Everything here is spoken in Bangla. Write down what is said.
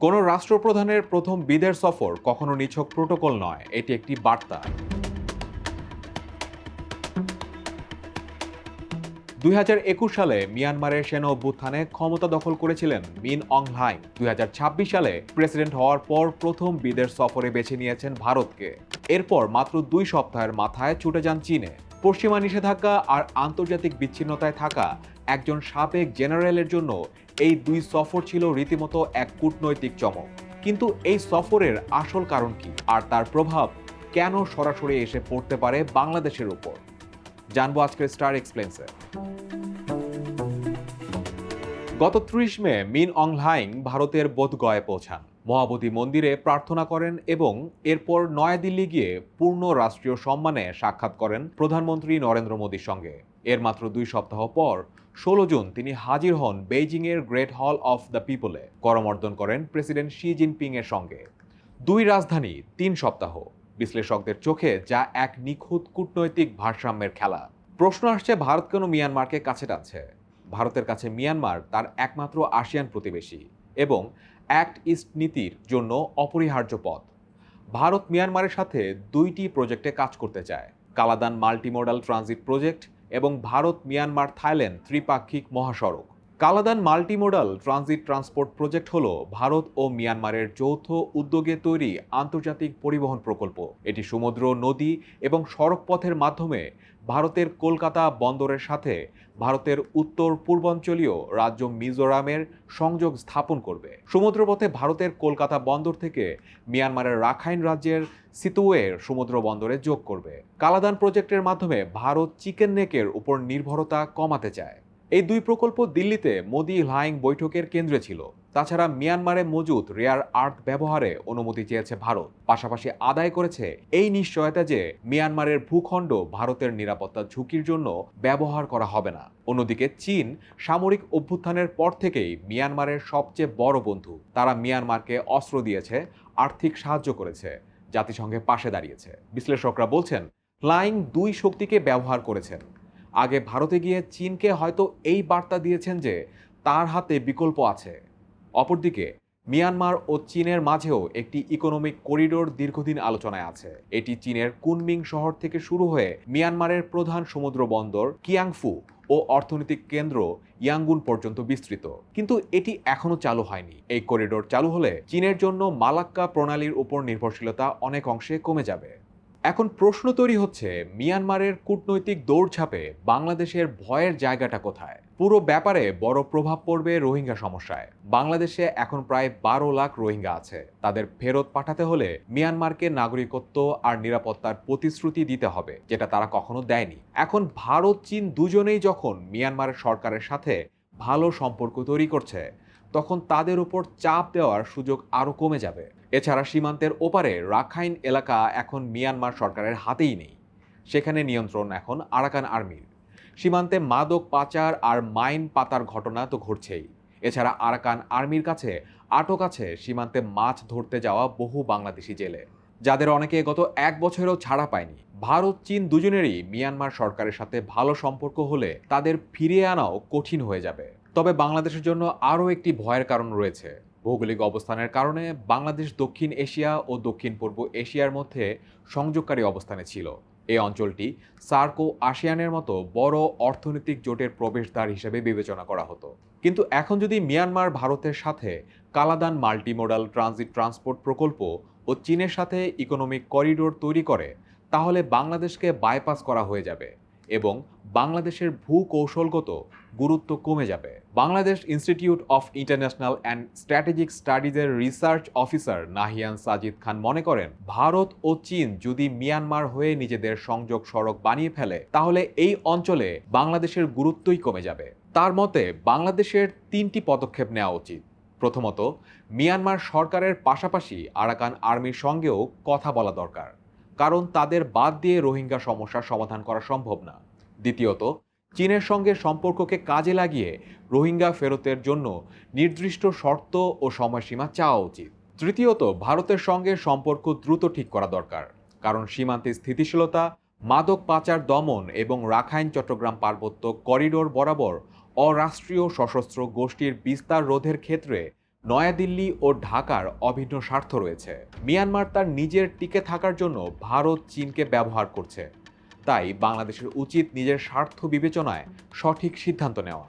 কোনো রাষ্ট্রপ্রধানের প্রথম বিদেশ সফর কখনো নিছক প্রোটোকল নয়, এটি একটি বার্তা। 2021 সালে মিয়ানমারের সেনা অভ্যুত্থানে ক্ষমতা দখল করেছিলেন মিন অং হ্লাইং। 2026 সালে প্রেসিডেন্ট হওয়ার পর প্রথম বিদেশ সফরে বেছে নিয়েছেন ভারতকে। এরপর মাত্র 2 সপ্তাহের মাথায় ছুটে যান চীনে। পশ্চিমা নিষেধাজ্ঞা আর আন্তর্জাতিক বিচ্ছিন্নতায় থাকা একজন সাবেক জেনারেলের জন্য এই 2 সফর ছিল রীতিমতো এক কূটনৈতিক চমক। কিন্তু এই সফরের আসল কারণ কি, আর তার প্রভাব কেন সরাসরি এসে পড়তে পারে বাংলাদেশের উপর, জানবো আজকের স্টার এক্সপ্লেন্সে। গত 30 মে মিন অং হ্লাইং ভারতের বোধগয়ায় পৌঁছান, মহাবোধি মন্দিরে প্রার্থনা করেন এবং এরপর নয়াদিল্লি গিয়ে পূর্ণ রাষ্ট্রীয় সম্মানে সাক্ষাৎ করেন প্রধানমন্ত্রী নরেন্দ্র মোদীর সঙ্গে। এর মাত্র 2 সপ্তাহ পর 16 জুন তিনি হাজির হন বেইজিং এর গ্রেট হল অফ দ্য পিপলে, করমর্দন করেন প্রেসিডেন্ট শি জিনপিং এর সঙ্গে। 2 রাজধানী 3 সপ্তাহ, বিশ্লেষকদের চোখে যা এক নিখুঁত কূটনৈতিক ভারসাম্যের খেলা। প্রশ্ন আসছে, ভারত কেন মিয়ানমারকে কাছে টানছে? ভারতের কাছে মিয়ানমার তার একমাত্র আসিয়ান প্রতিবেশী এবং অ্যাক্ট ইস্ট নীতির জন্য অপরিহার্য পথ। ভারত মিয়ানমারের সাথে 2টি প্রজেক্টে কাজ করতে চায়, কালাদান মাল্টিমোডাল ট্রানজিট প্রজেক্ট এবং ভারত মিয়ানমার থাইল্যান্ড ত্রিপাক্ষিক মহাসড়ক। Kaladan multimodal transit transport project হল ভারত ও মিয়ানমারের যৌথ উদ্যোগে তৈরি আন্তর্জাতিক পরিবহন প্রকল্প। এটি সমুদ্র, নদী এবং সড়ক পথের মাধ্যমে ভারতের কলকাতা বন্দরের সাথে ভারতের উত্তর পূর্বাঞ্চলীয় রাজ্য মিজোরামের সংযোগ স্থাপন করবে। সমুদ্রপথে ভারতের কলকাতা বন্দর থেকে মিয়ানমারের রাখাইন রাজ্যের সিতুয়ের সমুদ্র বন্দরে যোগ করবে। কালাদান প্রজেক্টের মাধ্যমে ভারত চিকেন নেকের উপর নির্ভরতা কমাতে চায়। এই 2 প্রকল্প দিল্লিতে মোদি হ্লাইং বৈঠকের কেন্দ্রে ছিল। তাছাড়া মিয়ানমারে মজুদ রেয়ার আর্থ ব্যবহারে অনুমতি চেয়েছে ভারত, পাশাপাশি আদায় করেছে এই নিশ্চয়তা যে মিয়ানমারের ভূখণ্ড ভারতের নিরাপত্তা ঝুঁকির জন্য ব্যবহার করা হবে না। অন্যদিকে চীন সামরিক অভ্যুত্থানের পর থেকেই মিয়ানমারের সবচেয়ে বড় বন্ধু। তারা মিয়ানমারকে অস্ত্র দিয়েছে, আর্থিক সাহায্য করেছে, জাতিসংঘের পাশে দাঁড়িয়েছে। বিশ্লেষকরা বলছেন, হ্লাইং 2 শক্তিকে ব্যবহার করেছেন। আগে ভারতে গিয়ে চীনকে হয়তো এই বার্তা দিয়েছেন যে তার হাতে বিকল্প আছে। অপরদিকে মিয়ানমার ও চীনের মাঝেও একটি ইকোনমিক করিডোর দীর্ঘদিন আলোচনায় আছে। এটি চীনের কুনমিং শহর থেকে শুরু হয়ে মিয়ানমারের প্রধান সমুদ্র বন্দর কিয়াংফু ও অর্থনৈতিক কেন্দ্র ইয়াঙ্গুন পর্যন্ত বিস্তৃত, কিন্তু এটি এখনো চালু হয়নি। এই করিডোর চালু হলে চীনের জন্য মালাক্কা প্রণালীর উপর নির্ভরশীলতা অনেক অংশে কমে যাবে। এখন প্রশ্ন তৈরি হচ্ছে, মিয়ানমারের কূটনৈতিক দৌড়ঝাঁপে বাংলাদেশের ভয়ের জায়গাটা কোথায়? পুরো ব্যাপারে বড় প্রভাব পড়বে রোহিঙ্গা সমস্যায়। বাংলাদেশে এখন প্রায় 12 লাখ রোহিঙ্গা আছে। তাদের ফেরত পাঠাতে হলে মিয়ানমারকে নাগরিকত্ব আর নিরাপত্তার প্রতিশ্রুতি দিতে হবে, যেটা তারা কখনো দেয়নি। এখন ভারত চীন দুজনেই যখন মিয়ানমারের সরকারের সাথে ভালো সম্পর্ক তৈরি করছে, তখন তাদের উপর চাপ দেওয়ার সুযোগ আরও কমে যাবে। এছাড়া সীমান্তের ওপারে রাখাইন এলাকা এখন মিয়ানমার সরকারের হাতেই নেই, সেখানে নিয়ন্ত্রণ এখন আরাকান আর্মির। সীমান্তে মাদক পাচার আর মাইন পাতার ঘটনা তো ঘটছেই। এছাড়া আরাকান আর্মির কাছে আটক আছে সীমান্তে মাছ ধরতে যাওয়া বহু বাংলাদেশি জেলে, যাদের অনেকে গত 1 বছরেও ছাড়া পায়নি। ভারত চীন দুজনেরই মিয়ানমার সরকারের সাথে ভালো সম্পর্ক হলে তাদের ফিরিয়ে আনাও কঠিন হয়ে যাবে। তবে বাংলাদেশের জন্য আরও একটি ভয়ের কারণ রয়েছে। ভৌগোলিক অবস্থানের কারণে বাংলাদেশ দক্ষিণ এশিয়া ও দক্ষিণ পূর্ব এশিয়ার মধ্যে সংযোগকারী অবস্থানে ছিল। এই অঞ্চলটি সার্ক ও আসিয়ানের মতো বড় অর্থনৈতিক জোটের প্রবেশদ্বার হিসেবে বিবেচনা করা হতো। কিন্তু এখন যদি মিয়ানমার ভারতের সাথে কালাদান মাল্টিমোডাল ট্রানজিট ট্রান্সপোর্ট প্রকল্প ও চীনের সাথে ইকোনমিক করিডোর তৈরি করে, তাহলে বাংলাদেশকে বাইপাস করা হয়ে যাবে এবং বাংলাদেশের ভূকৌশলগত গুরুত্ব কমে যাবে। Bangladesh institute of international and strategic স্টাডিজের রিসার্চ অফিসার নাহিয়ান সাজিদ খান মনে করেন, ভারত ও চীন যদি মিয়ানমার হয়ে নিজেদের সংযোগ সড়ক বানিয়ে ফেলে, তাহলে এই অঞ্চলে বাংলাদেশের গুরুত্বই কমে যাবে। তার মতে বাংলাদেশের 3টি পদক্ষেপ নেওয়া উচিত। প্রথমত, মিয়ানমার সরকারের পাশাপাশি আরাকান আর্মির সঙ্গেও কথা বলা দরকার, কারণ তাদের বাদ দিয়ে রোহিঙ্গা সমস্যার সমাধান করা সম্ভব না। দ্বিতীয়ত, চীনের সঙ্গে সম্পর্ককে কাজে লাগিয়ে রোহিঙ্গা ফেরতের জন্য নির্দিষ্ট শর্ত ও সময়সীমা চাওয়া উচিত। তৃতীয়ত, ভারতের সঙ্গে সম্পর্ক দ্রুত ঠিক করা দরকার, কারণ সীমান্তে স্থিতিশীলতা, মাদক পাচার দমন এবং রাখাইন চট্টগ্রাম পার্বত্য করিডোর বরাবর অরাষ্ট্রীয় সশস্ত্র গোষ্ঠীর বিস্তার রোধের ক্ষেত্রে নয়াদিল্লি ও ঢাকার অভিন্ন স্বার্থ রয়েছে। মিয়ানমার তার নিজের টিকে থাকার জন্য ভারত চীনকে ব্যবহার করছে। তাই বাংলাদেশের উচিত নিজের স্বার্থ বিবেচনায় সঠিক সিদ্ধান্ত নেওয়া।